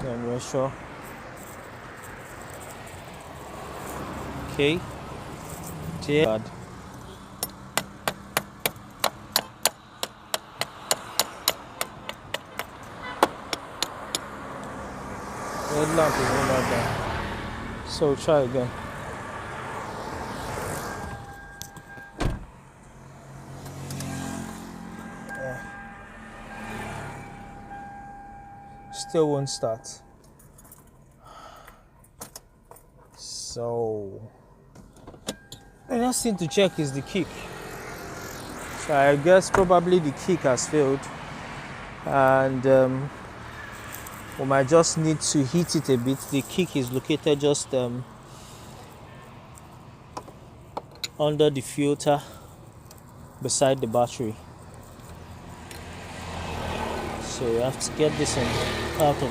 Then we're sure. Okay. Good. Red lamp is over there. So try again. Still won't start. So the next thing to check is the kick. So I guess probably the kick has failed, and we might just need to heat it a bit. The kick is located just under the filter beside the battery. So you have to get this out of